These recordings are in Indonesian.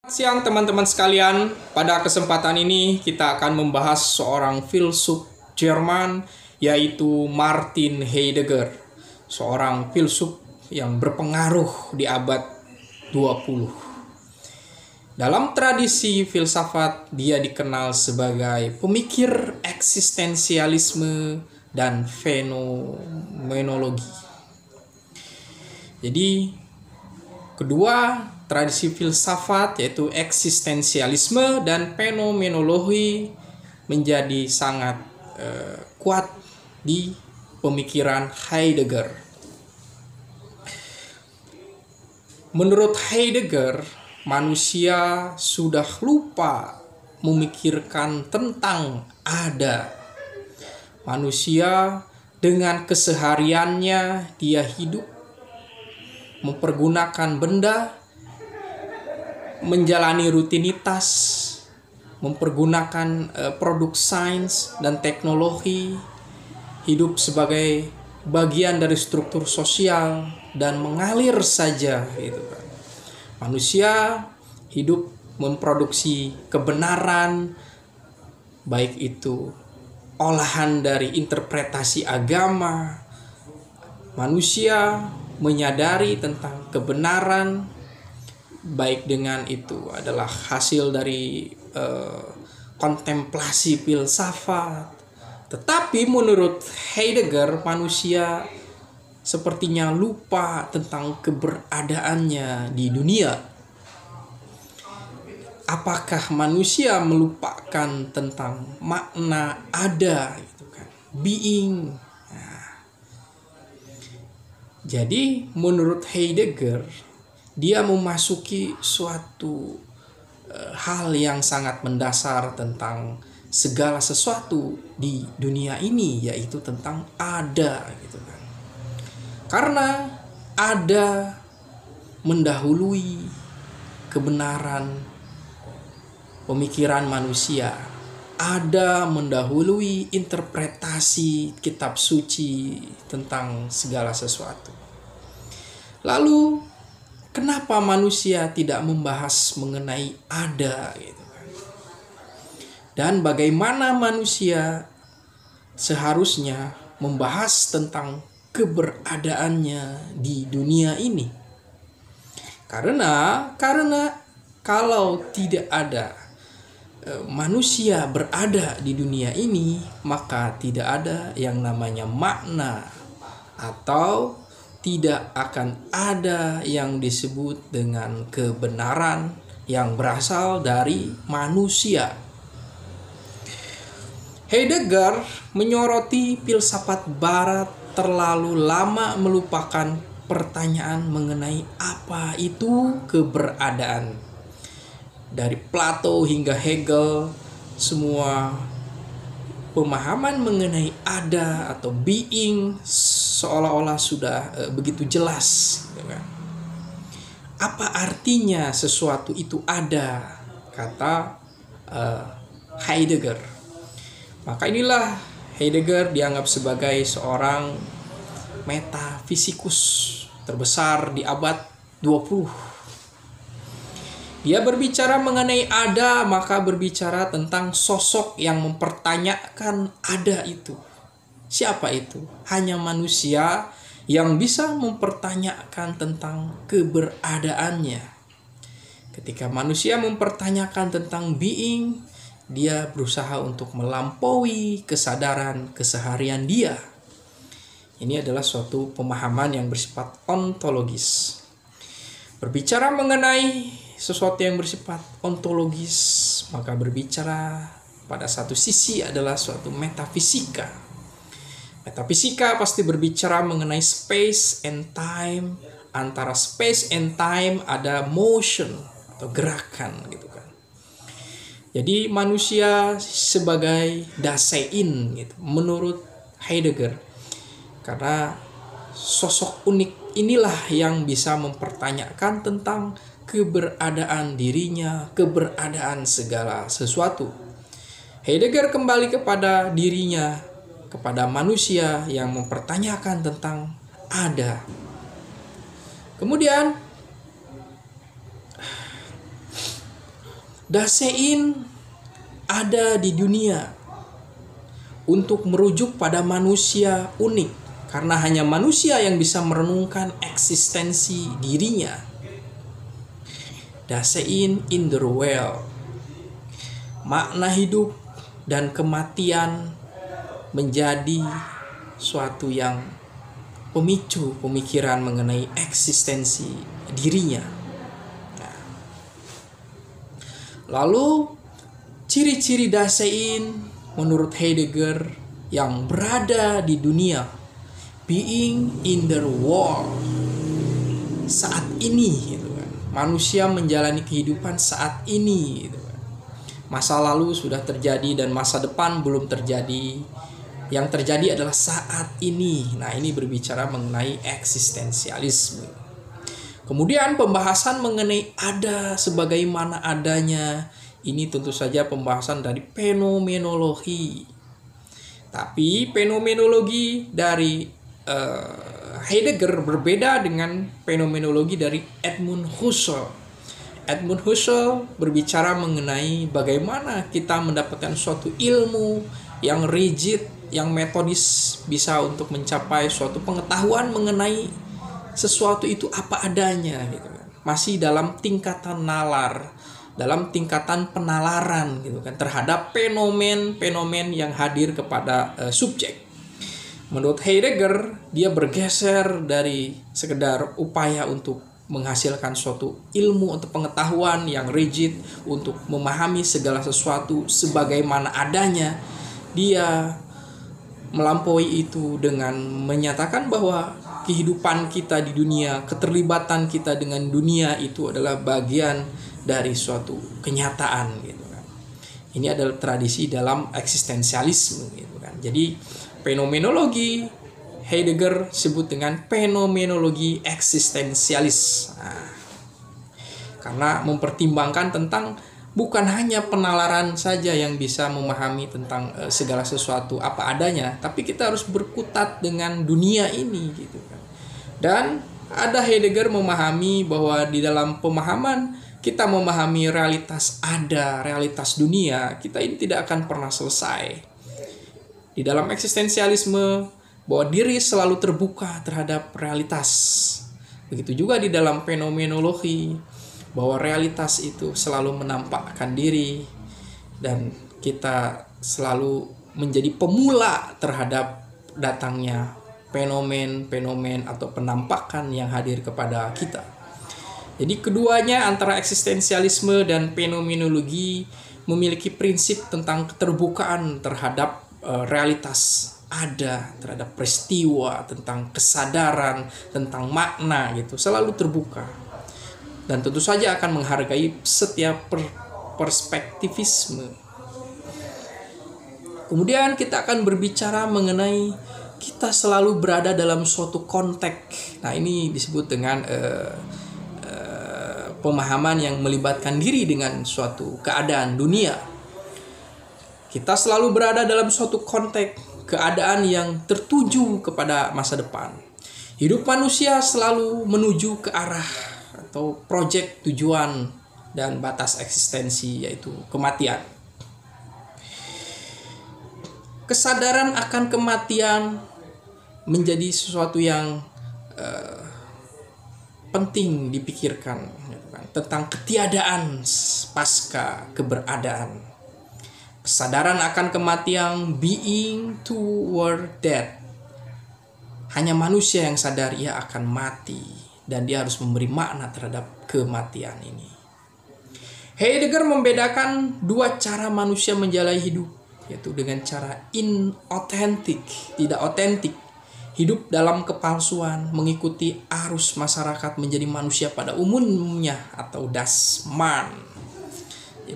Siang teman-teman sekalian, pada kesempatan ini kita akan membahas seorang filsuf Jerman yaitu Martin Heidegger, seorang filsuf yang berpengaruh di abad 20. Dalam tradisi filsafat, dia dikenal sebagai pemikir eksistensialisme dan fenomenologi. Jadi, kedua tradisi filsafat yaitu eksistensialisme dan fenomenologi menjadi sangat kuat di pemikiran Heidegger. Menurut Heidegger, manusia sudah lupa memikirkan tentang ada. Manusia dengan kesehariannya dia hidup mempergunakan benda, menjalani rutinitas, mempergunakan produk sains dan teknologi, hidup sebagai bagian dari struktur sosial dan mengalir saja gitu kan. Manusia hidup memproduksi kebenaran, baik itu olahan dari interpretasi agama. Manusia menyadari tentang kebenaran, baik dengan itu adalah hasil dari kontemplasi filsafat. Tetapi menurut Heidegger, manusia sepertinya lupa tentang keberadaannya di dunia. Apakah manusia melupakan tentang makna ada, gitu kan? Being. Jadi menurut Heidegger, dia memasuki suatu hal yang sangat mendasar tentang segala sesuatu di dunia ini, yaitu tentang ada gitu kan. Karena ada mendahului kebenaran pemikiran manusia. Ada mendahului interpretasi kitab suci tentang segala sesuatu. Lalu kenapa manusia tidak membahas mengenai ada gitu kan? Dan bagaimana manusia seharusnya membahas tentang keberadaannya di dunia ini? Karena kalau tidak ada manusia berada di dunia ini, maka tidak ada yang namanya makna, atau tidak akan ada yang disebut dengan kebenaran yang berasal dari manusia. Heidegger menyoroti filsafat barat terlalu lama melupakan pertanyaan mengenai apa itu keberadaan. Dari Plato hingga Hegel, semua pemahaman mengenai ada atau being seolah-olah sudah begitu jelas, gitu kan? Apa artinya sesuatu itu ada, kata Heidegger. Maka inilah Heidegger dianggap sebagai seorang metafisikus terbesar di abad 20. Dia berbicara mengenai ada, maka berbicara tentang sosok yang mempertanyakan ada itu. Siapa itu? Hanya manusia yang bisa mempertanyakan tentang keberadaannya. Ketika manusia mempertanyakan tentang being, dia berusaha untuk melampaui kesadaran keseharian dia. Ini adalah suatu pemahaman yang bersifat ontologis. Berbicara mengenai sesuatu yang bersifat ontologis, maka berbicara pada satu sisi adalah suatu metafisika. Metafisika pasti berbicara mengenai space and time. Antara space and time ada motion atau gerakan gitu kan. Jadi manusia sebagai Dasein gitu, menurut Heidegger. Karena sosok unik inilah yang bisa mempertanyakan tentang keberadaan dirinya, keberadaan segala sesuatu. Heidegger kembali kepada dirinya, kepada manusia yang mempertanyakan tentang ada. Kemudian Dasein ada di dunia untuk merujuk pada manusia unik, karena hanya manusia yang bisa merenungkan eksistensi dirinya. Dasein in the world. Makna hidup dan kematian menjadi suatu yang pemicu pemikiran mengenai eksistensi dirinya. Nah, lalu ciri-ciri Dasein menurut Heidegger yang berada di dunia, being in the world, saat ini gitu kan. Manusia menjalani kehidupan saat ini gitu kan. Masa lalu sudah terjadi dan masa depan belum terjadi. Yang terjadi adalah saat ini. Nah, ini berbicara mengenai eksistensialisme. Kemudian pembahasan mengenai ada sebagaimana adanya. Ini tentu saja pembahasan dari fenomenologi. Tapi fenomenologi dari Heidegger berbeda dengan fenomenologi dari Edmund Husserl. Edmund Husserl berbicara mengenai bagaimana kita mendapatkan suatu ilmu yang rigid, yang metodis, bisa untuk mencapai suatu pengetahuan mengenai sesuatu itu apa adanya gitu kan. Masih dalam tingkatan nalar, dalam tingkatan penalaran gitu kan, terhadap fenomen yang hadir kepada subjek. Menurut Heidegger, dia bergeser dari sekedar upaya untuk menghasilkan suatu ilmu atau pengetahuan yang rigid untuk memahami segala sesuatu sebagaimana adanya. Dia melampaui itu dengan menyatakan bahwa kehidupan kita di dunia, keterlibatan kita dengan dunia itu adalah bagian dari suatu kenyataan gitu kan. Ini adalah tradisi dalam eksistensialisme gitu kan. Jadi fenomenologi Heidegger sebut dengan fenomenologi eksistensialis. Nah, karena mempertimbangkan tentang bukan hanya penalaran saja yang bisa memahami tentang segala sesuatu apa adanya, tapi kita harus berkutat dengan dunia ini gitu kan. Dan ada Heidegger memahami bahwa di dalam pemahaman kita memahami realitas ada, realitas dunia, kita ini tidak akan pernah selesai. Di dalam eksistensialisme bahwa diri selalu terbuka terhadap realitas. Begitu juga di dalam fenomenologi, bahwa realitas itu selalu menampakkan diri dan kita selalu menjadi pemula terhadap datangnya fenomen atau penampakan yang hadir kepada kita. Jadi keduanya, antara eksistensialisme dan fenomenologi, memiliki prinsip tentang keterbukaan terhadap realitas ada, terhadap peristiwa, tentang kesadaran, tentang makna gitu, selalu terbuka. Dan tentu saja akan menghargai setiap perspektivisme. Kemudian kita akan berbicara mengenai kita selalu berada dalam suatu konteks. Nah, ini disebut dengan pemahaman yang melibatkan diri dengan suatu keadaan dunia. Kita selalu berada dalam suatu konteks, keadaan yang tertuju kepada masa depan. Hidup manusia selalu menuju ke arah atau proyek tujuan dan batas eksistensi, yaitu kematian. Kesadaran akan kematian menjadi sesuatu yang penting dipikirkan tentang ketiadaan pasca keberadaan. Kesadaran akan kematian, being toward death. Hanya manusia yang sadar ia akan mati dan dia harus memberi makna terhadap kematian ini. Heidegger membedakan dua cara manusia menjalani hidup, yaitu dengan cara inauthentic, tidak otentik, hidup dalam kepalsuan, mengikuti arus masyarakat menjadi manusia pada umumnya atau das Man.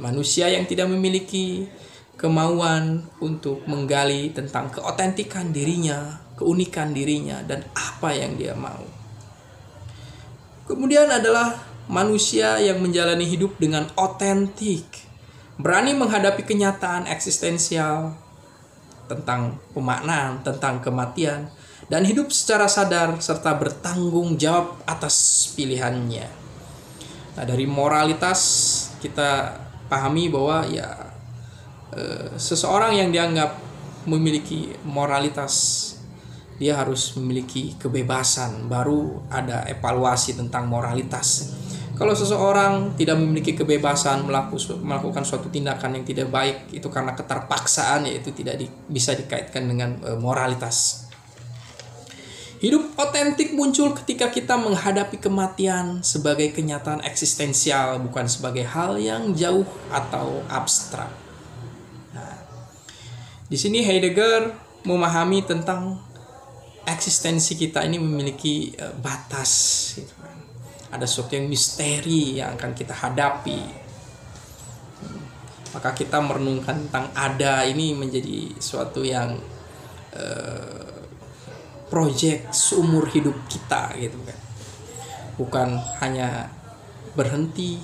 Manusia yang tidak memiliki kemauan untuk menggali tentang keotentikan dirinya, keunikan dirinya, dan apa yang dia mau. Kemudian adalah manusia yang menjalani hidup dengan otentik, berani menghadapi kenyataan eksistensial tentang pemaknaan, tentang kematian, dan hidup secara sadar serta bertanggung jawab atas pilihannya. Nah, dari moralitas kita pahami bahwa ya seseorang yang dianggap memiliki moralitas, dia harus memiliki kebebasan, baru ada evaluasi tentang moralitas. Kalau seseorang tidak memiliki kebebasan melakukan suatu tindakan yang tidak baik, itu karena keterpaksaan, yaitu tidak bisa dikaitkan dengan moralitas. Hidup otentik muncul ketika kita menghadapi kematian sebagai kenyataan eksistensial, bukan sebagai hal yang jauh atau abstrak. Nah, di sini Heidegger memahami tentang eksistensi kita ini memiliki batas, gitu kan. Ada sesuatu yang misteri yang akan kita hadapi. Maka kita merenungkan tentang ada ini menjadi suatu yang proyek seumur hidup kita, gitu kan. Bukan hanya berhenti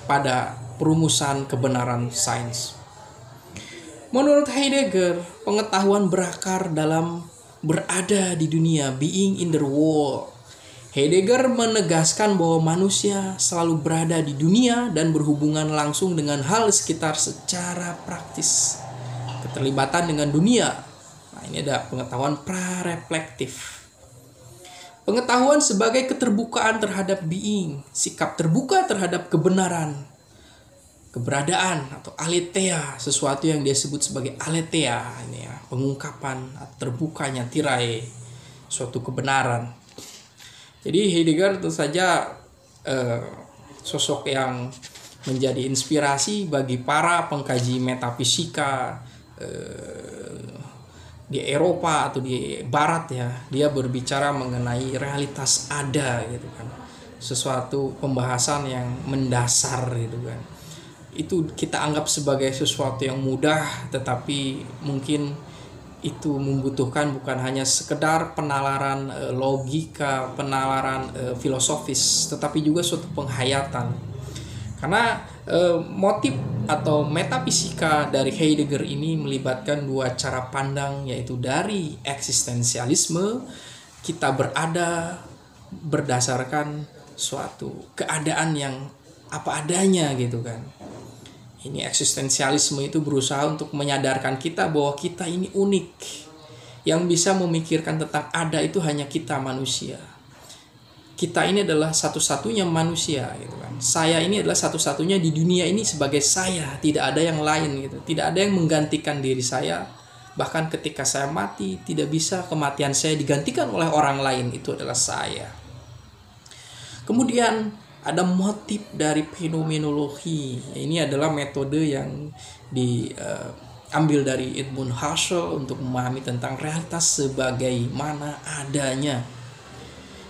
pada perumusan kebenaran sains. Menurut Heidegger, pengetahuan berakar dalam berada di dunia, being in the world. Heidegger menegaskan bahwa manusia selalu berada di dunia dan berhubungan langsung dengan hal sekitar secara praktis. Keterlibatan dengan dunia. Nah, ini ada pengetahuan prareflektif. Pengetahuan sebagai keterbukaan terhadap being, sikap terbuka terhadap kebenaran, keberadaan atau aletheia, sesuatu yang dia sebut sebagai aletheia, ini ya, pengungkapan terbukanya tirai suatu kebenaran. Jadi Heidegger tentu saja sosok yang menjadi inspirasi bagi para pengkaji metafisika di Eropa atau di Barat ya. Dia berbicara mengenai realitas ada, gitu kan, sesuatu pembahasan yang mendasar, gitu kan. Itu kita anggap sebagai sesuatu yang mudah, tetapi mungkin itu membutuhkan bukan hanya sekedar penalaran logika, penalaran filosofis, tetapi juga suatu penghayatan. Karena motif atau metafisika dari Heidegger ini melibatkan dua cara pandang, yaitu dari eksistensialisme, kita berada berdasarkan suatu keadaan yang apa adanya, gitu kan. Ini eksistensialisme itu berusaha untuk menyadarkan kita bahwa kita ini unik. Yang bisa memikirkan tentang ada itu hanya kita manusia. Kita ini adalah satu-satunya manusia, gitu kan. Saya ini adalah satu-satunya di dunia ini sebagai saya, tidak ada yang lain, gitu. Tidak ada yang menggantikan diri saya. Bahkan ketika saya mati, tidak bisa kematian saya digantikan oleh orang lain, itu adalah saya. Kemudian ada motif dari fenomenologi. Ini adalah metode yang diambil dari Edmund Husserl untuk memahami tentang realitas sebagaimana adanya.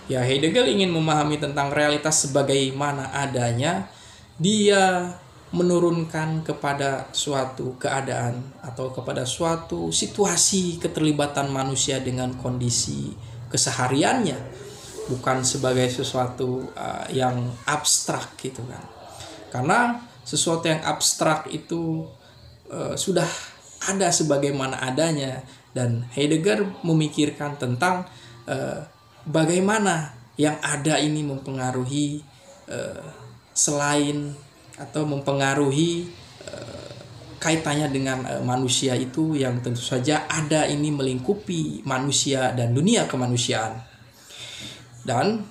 Ya, Heidegger ingin memahami tentang realitas sebagaimana adanya. Dia menurunkan kepada suatu keadaan atau kepada suatu situasi keterlibatan manusia dengan kondisi kesehariannya, bukan sebagai sesuatu yang abstrak, gitu kan. Karena sesuatu yang abstrak itu sudah ada sebagaimana adanya, dan Heidegger memikirkan tentang bagaimana yang ada ini mempengaruhi selain atau mempengaruhi kaitannya dengan manusia itu, yang tentu saja ada ini melingkupi manusia dan dunia kemanusiaan. Dan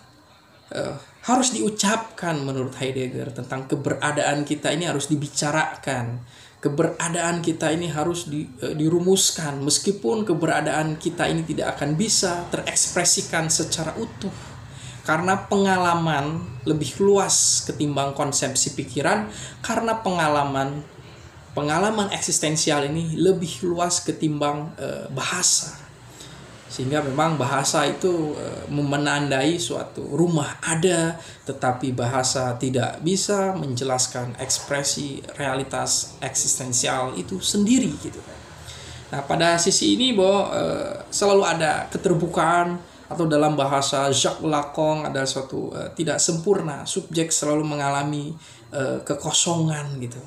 harus diucapkan menurut Heidegger tentang keberadaan kita ini harus dibicarakan. Keberadaan kita ini harus dirumuskan, meskipun keberadaan kita ini tidak akan bisa terekspresikan secara utuh. Karena pengalaman lebih luas ketimbang konsepsi pikiran, karena pengalaman eksistensial ini lebih luas ketimbang bahasa. Sehingga memang bahasa itu menandai suatu rumah ada, tetapi bahasa tidak bisa menjelaskan ekspresi realitas eksistensial itu sendiri, gitu. Nah, pada sisi ini bahwa selalu ada keterbukaan, atau dalam bahasa Jacques Lacan ada suatu tidak sempurna, subjek selalu mengalami kekosongan, gitu.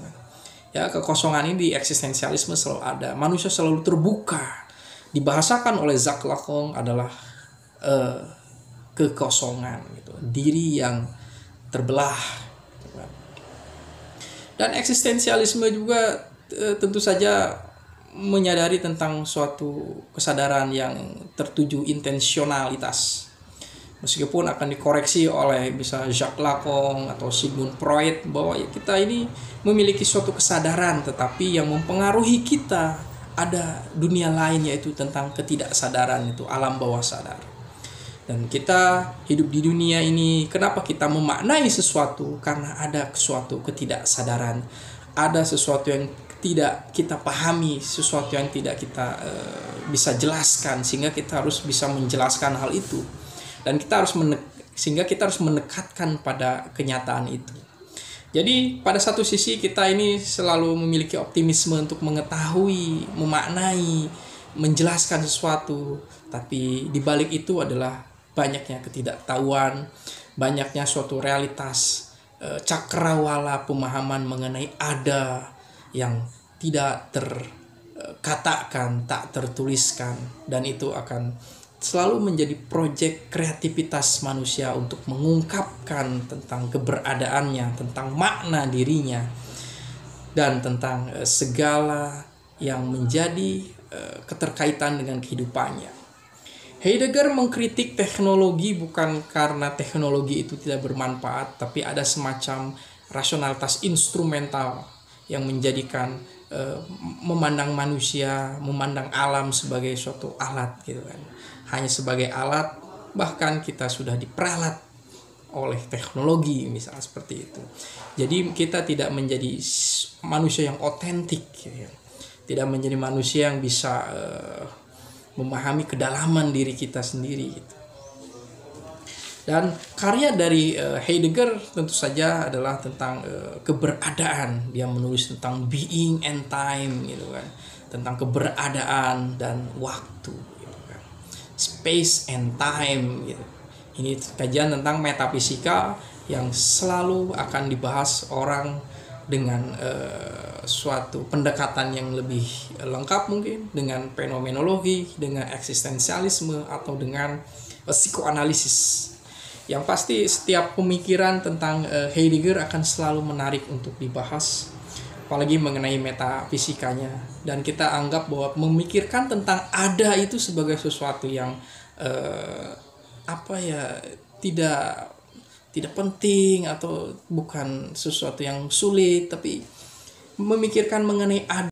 Ya, kekosongan ini di eksistensialisme selalu ada. Manusia selalu terbuka. Dibahasakan oleh Jacques Lacan adalah kekosongan, gitu. Diri yang terbelah. Dan eksistensialisme juga tentu saja menyadari tentang suatu kesadaran yang tertuju intensionalitas. Meskipun akan dikoreksi oleh bisa Jacques Lacan atau Sigmund Freud bahwa ya kita ini memiliki suatu kesadaran, tetapi yang mempengaruhi kita ada dunia lain, yaitu tentang ketidaksadaran, itu alam bawah sadar. Dan kita hidup di dunia ini, kenapa kita memaknai sesuatu? Karena ada suatu ketidaksadaran, ada sesuatu yang tidak kita pahami, sesuatu yang tidak kita bisa jelaskan, sehingga kita harus bisa menjelaskan hal itu. Dan kita harus sehingga kita harus mendekatkan pada kenyataan itu. Jadi pada satu sisi kita ini selalu memiliki optimisme untuk mengetahui, memaknai, menjelaskan sesuatu. Tapi di balik itu adalah banyaknya ketidaktahuan, banyaknya suatu realitas, cakrawala pemahaman mengenai ada yang tidak terkatakan, tak tertuliskan. Dan itu akan selalu menjadi proyek kreativitas manusia untuk mengungkapkan tentang keberadaannya, tentang makna dirinya, dan tentang segala yang menjadi keterkaitan dengan kehidupannya. Heidegger mengkritik teknologi bukan karena teknologi itu tidak bermanfaat, tapi ada semacam rasionalitas instrumental yang menjadikan memandang manusia, memandang alam sebagai suatu alat gitu kan. Hanya sebagai alat, bahkan kita sudah diperalat oleh teknologi misalnya seperti itu. Jadi kita tidak menjadi manusia yang otentik ya. Tidak menjadi manusia yang bisa memahami kedalaman diri kita sendiri gitu. Dan karya dari Heidegger tentu saja adalah tentang keberadaan. Dia menulis tentang being and time gitu kan, tentang keberadaan dan waktu gitu kan. Space and time gitu. Ini kajian tentang metafisika yang selalu akan dibahas orang dengan suatu pendekatan yang lebih lengkap, mungkin dengan fenomenologi, dengan eksistensialisme, atau dengan psikoanalisis. Yang pasti setiap pemikiran tentang Heidegger akan selalu menarik untuk dibahas, apalagi mengenai metafisikanya. Dan kita anggap bahwa memikirkan tentang ada itu sebagai sesuatu yang tidak penting atau bukan sesuatu yang sulit, tapi memikirkan mengenai ada